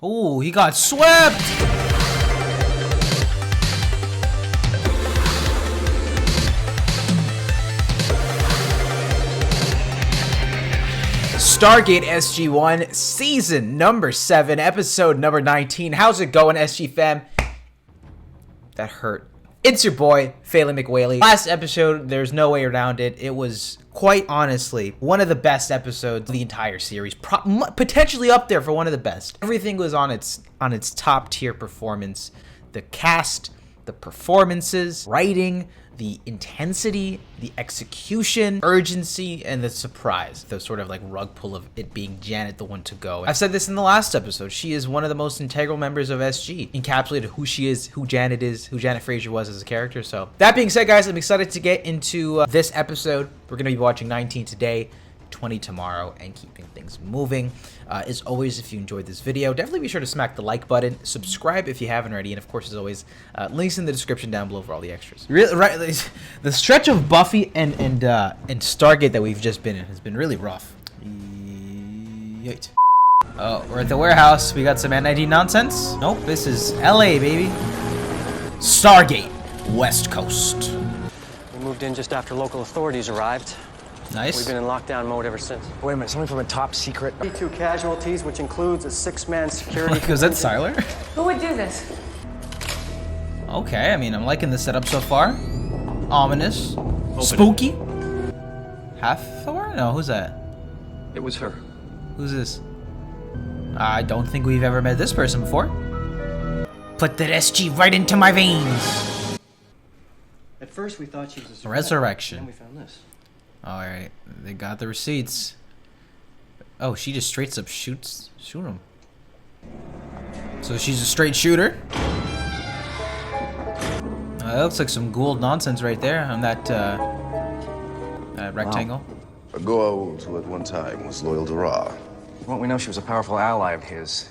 Oh, he got swept! STARGATE SG-1, season number 7, episode number 19. How's it going, SG fam? That hurt. It's your boy, Phelan McWhaley. Last episode, there's no way around it. It was, quite honestly, one of the best episodes of the entire series. Potentially up there for one of the best. Everything was on its top tier performance. The cast, the performances, writing, the intensity, the execution, urgency, and the surprise. The sort of like rug pull of it being Janet the one to go. I've said this in the last episode. She is one of the most integral members of SG. Encapsulated who she is, who Janet is, who Janet Fraser was as a character. So that being said, guys, I'm excited to get into this episode. We're going to be watching 19 today, 20 tomorrow, and keeping things moving. As always, if you enjoyed this video, definitely be sure to smack the like button, subscribe if you haven't already, and of course, as always, links in the description down below for all the extras. Really, right, the stretch of Buffy and Stargate that we've just been in has been really rough. Yikes. Oh, we're at the warehouse. We got some NID nonsense. Nope, this is LA, baby. Stargate, West Coast. We moved in just after local authorities arrived. Nice. We've been in lockdown mode ever since. Wait a minute, something from a top secret. 32 casualties, which includes a 6-man security. Was that Siler? Who would do this? Okay, I mean, I'm liking the setup so far. Ominous. Spooky. Hathor? No, who's that? It was her. Who's this? I don't think we've ever met this person before. Put that SG right into my veins. At first, we thought she was a survivor. Resurrection. Then we found this. Alright, they got the receipts. Oh, she just straight up shoot him. So she's a straight shooter. That looks like some Gould nonsense right there on that rectangle. A Goa'uld who at one time was loyal to Ra. Well, we know she was a powerful ally of his.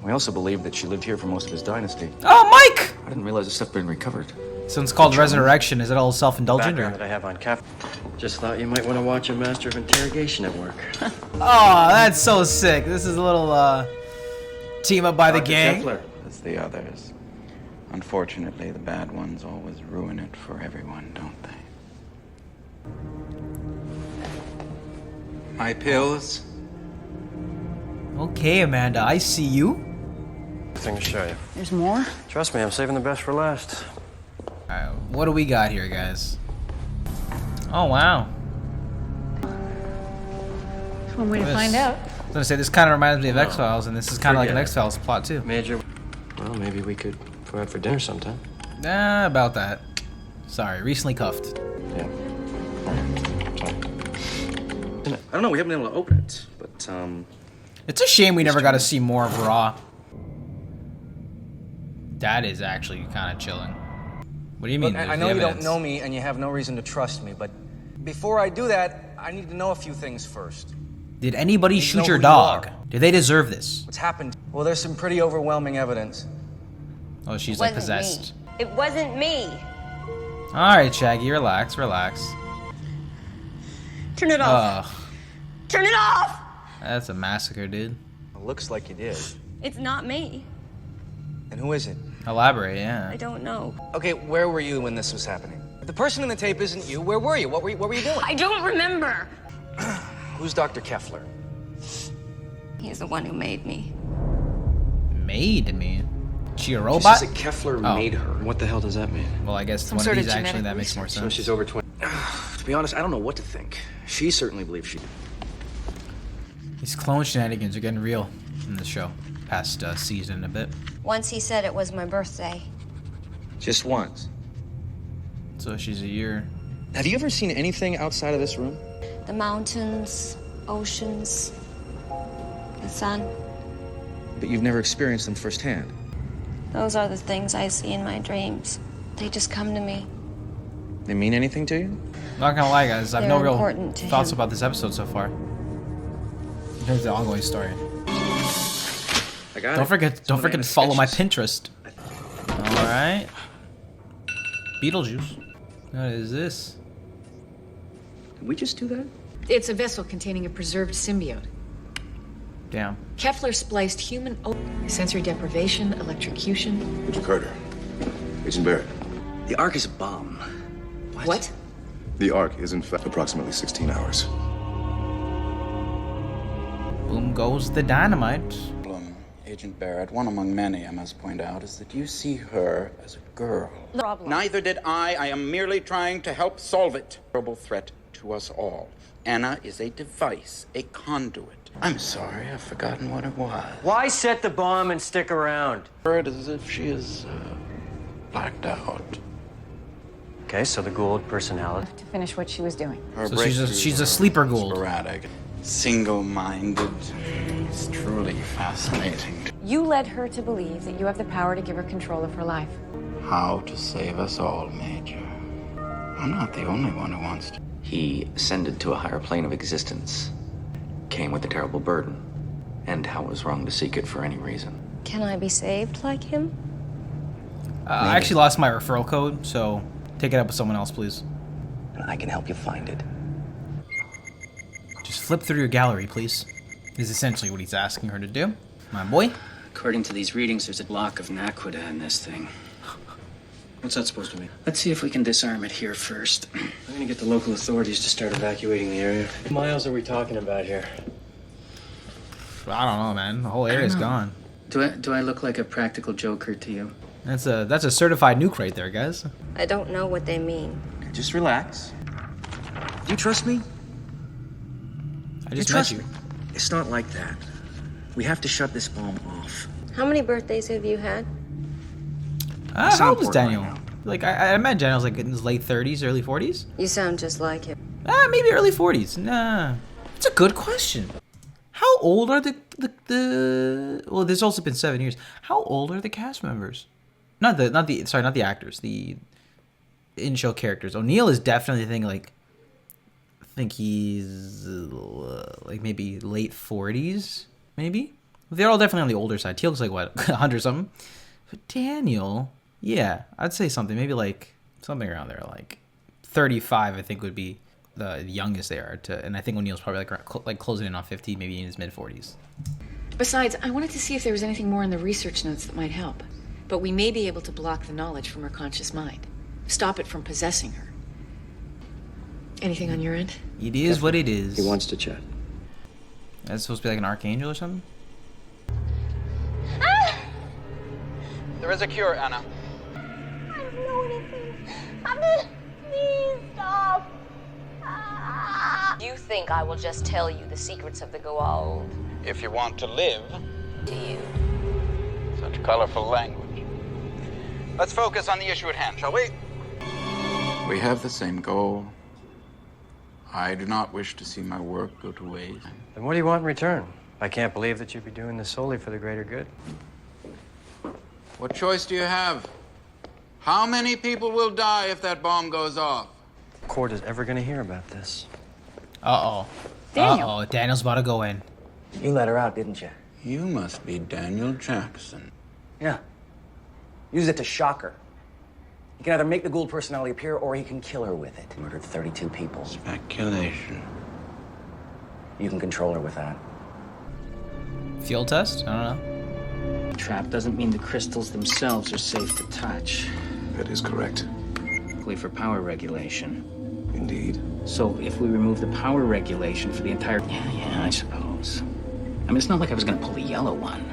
We also believe that she lived here for most of his dynasty. Oh, Mike! I didn't realize this stuff had been recovered. So it's called Resurrection. Is it all self-indulgent? Background that I have on Cap. Just thought you might want to watch a Master of Interrogation at work. Oh, that's so sick. This is a little team up by the Dr. gang. Kepler. As the others. Unfortunately, the bad ones always ruin it for everyone, don't they? My pills? Okay, Amanda, I see you. Thing to show you. There's more? Trust me, I'm saving the best for last. Alright, what do we got here, guys? Oh, wow. That's one way to find out. I was gonna say, this kind of reminds me of X-Files, and this is kind of like an Forget it. X-Files plot, too. Major. Well, maybe we could go out for dinner sometime. Nah, about that. Sorry, recently cuffed. Yeah. I don't know, we haven't been able to open it, but, It's a shame we never got to see more of Raw. That is actually kind of chilling. What do you mean? Look, I there's know the you don't evidence? know me and you have no reason to trust me, but before I do that, I need to know a few things first. Did anybody Need to shoot know your who you dog? are. Do they deserve this? What's happened? Well, there's some pretty overwhelming evidence. Oh, she's like possessed. It wasn't me. All right, Shaggy, relax, relax. Turn it off. Ugh, Turn it off! that's a massacre, dude. It looks like you did. It's not me. And who is it? Elaborate, yeah. I don't know. Okay, where were you when this was happening? If the person in the tape isn't you, where were you? What were you doing? I don't remember. Who's Dr. Kepler? He's the one who made me. Made me. She a she robot? says that Kepler Oh. made her. What the hell does that mean? Well, I guess one of sort of these actually genetic that makes more research. So sense. she's over 20. To be honest, I don't know what to think. She certainly believes she did. These clone shenanigans are getting real in this show. Past season and a bit. Once he said it was my birthday. Just once. So she's a year. Have you ever seen anything outside of this room? The mountains, oceans, the sun. But you've never experienced them firsthand. Those are the things I see in my dreams. They just come to me. They mean anything to you? Not gonna lie, guys. I have They're no real important to thoughts him. about this episode so far. Here's the ongoing story. I got Don't it. forget It's one of to Anna's follow my sketches. Pinterest. All right. Beetlejuice. What is this? Did we just do that? It's a vessel containing a preserved symbiote. Damn. Kepler spliced human sensory deprivation, electrocution. Agent Carter. Agent Barrett. The Ark is a bomb. What? The Ark is in fact approximately 16 hours. Boom goes the dynamite. Agent Barrett, one among many, I must point out, is that you see her as a girl. Neither did I. I am merely trying to help solve it. Terrible threat to us all. Anna is a device, a conduit. I'm sorry, I've forgotten what it was. Why set the bomb and stick around? Barrett, as if she is blacked out. Okay, so the Gould personality. To finish what she was doing. Her So she's a breakthroughs are sleeper Gould. Sporadic, single-minded. It's truly fascinating. You led her to believe that you have the power to give her control of her life. How to save us all, Major. I'm not the only one who wants to. He ascended to a higher plane of existence, came with a terrible burden, and how it was wrong to seek it for any reason. Can I be saved like him? I actually lost my referral code, so take it up with someone else, please. And I can help you find it. Just flip through your gallery, please. Is essentially what he's asking her to do. My boy. According to these readings, there's a block of naquita in this thing. What's that supposed to mean? Let's see if we can disarm it here first. I'm gonna get the local authorities to start evacuating the area. What miles are we talking about here? I don't know, man. The whole area's gone. Do I look like a practical joker to you? That's a certified nuke right there, guys. I don't know what they mean. Just relax. Do you trust me? I just met you. Me? It's not like that. We have to shut this bomb off. How many birthdays have you had? How old is Daniel? Like, I imagine Daniel's like in his late 30s, early 40s? You sound just like him. Maybe early 40s. Nah. It's a good question. How old are the well, there's also been 7 years. How old are the cast members? Not the actors, the in-show characters. O'Neill is definitely I think he's like maybe late 40s, maybe. They're all definitely on the older side. Teal'c's like what, 100 something? But Daniel, yeah, I'd say maybe like something around there, like 35. I think would be the youngest they are. And I think O'Neill's probably like closing in on 50, maybe in his mid 40s. Besides, I wanted to see if there was anything more in the research notes that might help. But we may be able to block the knowledge from her conscious mind. Stop it from possessing her. Anything on your end? It is what it is. He wants to chat. That's supposed to be like an archangel or something? There is a cure, Anna. I don't know anything. Please stop. You think I will just tell you the secrets of the Goa'uld? If you want to live. To you. Such colorful language. Let's focus on the issue at hand, shall we? We have the same goal. I do not wish to see my work go to waste. Then what do you want in return? I can't believe that you'd be doing this solely for the greater good. What choice do you have? How many people will die if that bomb goes off? Court is ever gonna hear about this. Uh-oh. Daniel. Uh-oh, Daniel's about to go in. You let her out, didn't you? You must be Daniel Jackson. Yeah. Use it to shock her. He can either make the Gould personality appear or he can kill her with it. Murdered 32 people. Speculation. You can control her with that. Field test? I don't know. Trap doesn't mean the crystals themselves are safe to touch. That is correct. Only for power regulation. Indeed. So if we remove the power regulation for the entire... Yeah, I suppose. I mean, it's not like I was gonna pull the yellow one.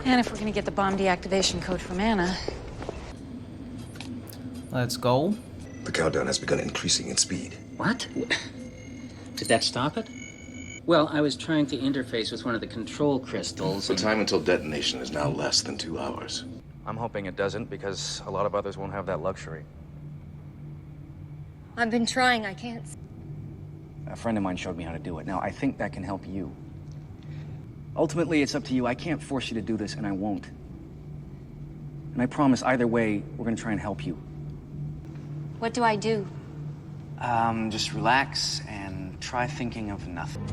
And if we're gonna get the bomb deactivation code from Anna. Let's go. The countdown has begun increasing in speed. What? Did that stop it? Well, I was trying to interface with one of the control crystals. The time until detonation is now less than 2 hours. I'm hoping it doesn't, because a lot of others won't have that luxury. I've been trying, I can't. A friend of mine showed me how to do it. Now, I think that can help you. Ultimately, it's up to you. I can't force you to do this, and I won't. And I promise, either way, we're gonna try and help you. What do I do? Just relax and try thinking of nothing.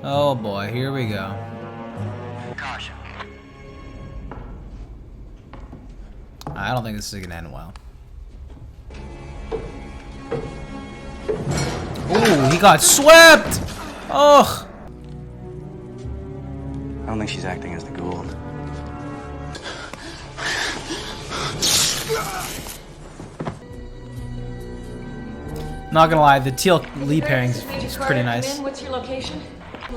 Oh boy, here we go. Caution. I don't think this is gonna end well. Ooh, he got swept! Ugh. I don't think she's acting as the Gould. Not gonna lie, the teal Lee pairing is pretty nice. What's your location?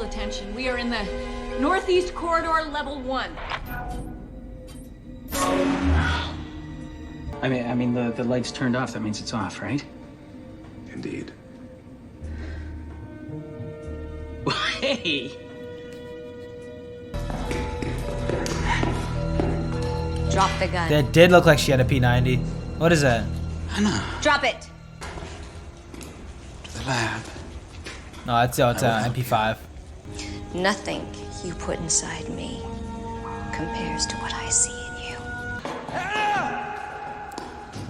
Attention. We are in the Northeast Corridor, Level 1. I mean, the light's turned off. That means it's off, right? Indeed. Hey! Drop the gun. That did look like she had a P90. What is that? Hannah, Drop it. to the lab. No, it's MP5. Nothing you put inside me compares to what I see in you.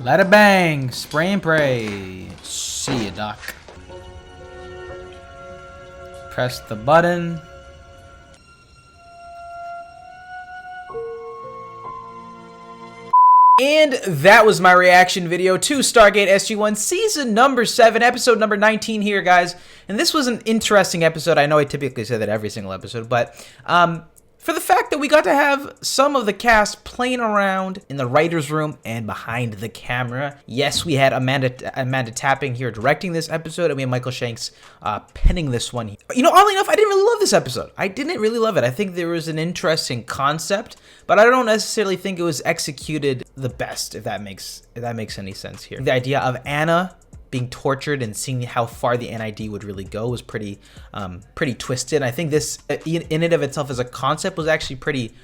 Let it bang. Spray and pray. See ya, Doc. Press the button. And that was my reaction video to Stargate SG-1 season number 7, episode number 19 here, guys. And this was an interesting episode. I know I typically say that every single episode, but for the fact that we got to have some of the cast playing around in the writer's room and behind the camera. Yes, we had Amanda Tapping here directing this episode, and we had Michael Shanks penning this one. You know, oddly enough, I didn't really love this episode. I didn't really love it. I think there was an interesting concept, but I don't necessarily think it was executed the best, if that makes any sense here. The idea of Anna being tortured and seeing how far the NID would really go was pretty twisted. I think this, in and of itself as a concept, was actually pretty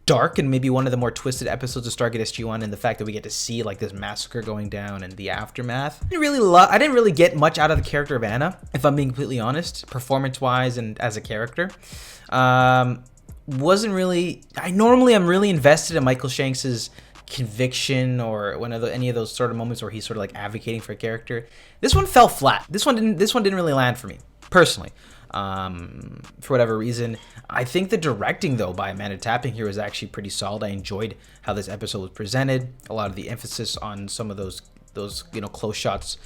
dark and maybe one of the more twisted episodes of Stargate SG-1, and the fact that we get to see like this massacre going down and the aftermath. I didn't really get much out of the character of Anna, if I'm being completely honest, performance-wise and as a character. Wasn't really. Normally I'm really invested in Michael Shanks's conviction or any of those sort of moments where he's sort of like advocating for a character. This one fell flat. This one didn't really land for me personally, for whatever reason. I think the directing though by Amanda Tapping here was actually pretty solid. I enjoyed how this episode was presented. A lot of the emphasis on some of those close shots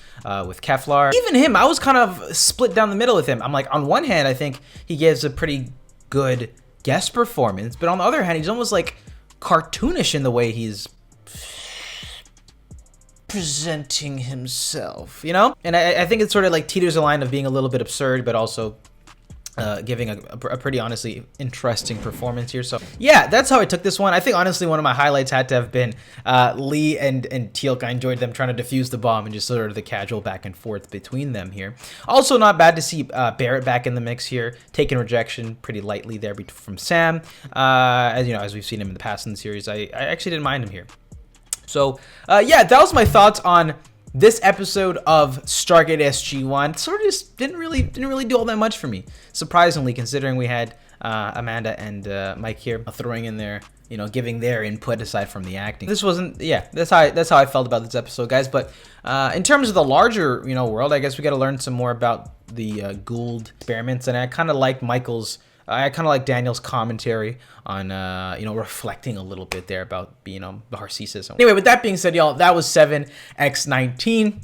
with Kevlar. Even him, I was kind of split down the middle with him. I'm like, on one hand, I think he gives a pretty good guest performance, but on the other hand, he's almost like cartoonish in the way he's presenting himself, you know? And I think it's sort of like teeters a line of being a little bit absurd, but also giving a pretty honestly interesting performance here. So yeah, that's how I took this one. I think honestly one of my highlights had to have been Lee and Teal'c. I enjoyed them trying to defuse the bomb and just sort of the casual back and forth between them here. Also not bad to see Barrett back in the mix here, taking rejection pretty lightly there from Sam. As you know, as we've seen him in the past in the series, I actually didn't mind him here. So yeah, that was my thoughts on this episode of Stargate SG-1. Sort of just didn't really do all that much for me, surprisingly, considering we had Amanda and Mike here throwing in their, giving their input aside from the acting. This wasn't, yeah, that's how I felt about this episode, guys. But in terms of the larger, world, I guess we got to learn some more about the Gould experiments, and I kind of like Daniel's commentary on, reflecting a little bit there about, the Harcesis. Anyway, with that being said, y'all, that was 7x19.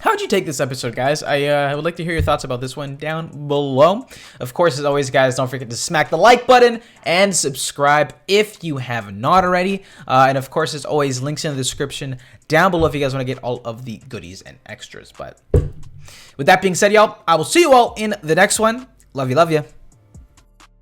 How'd you take this episode, guys? I would like to hear your thoughts about this one down below. Of course, as always, guys, don't forget to smack the like button and subscribe if you have not already. And of course, as always, links in the description down below if you guys want to get all of the goodies and extras. But with that being said, y'all, I will see you all in the next one. Love you, love you.